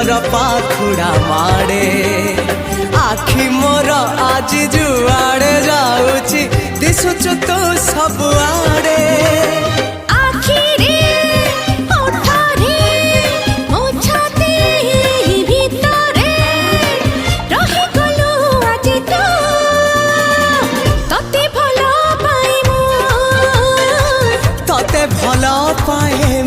दिलर पाखुड़ा मारे आखि मोर आज जुआड़े जाऊची दिशुचु तू सबुआड़े भल पाए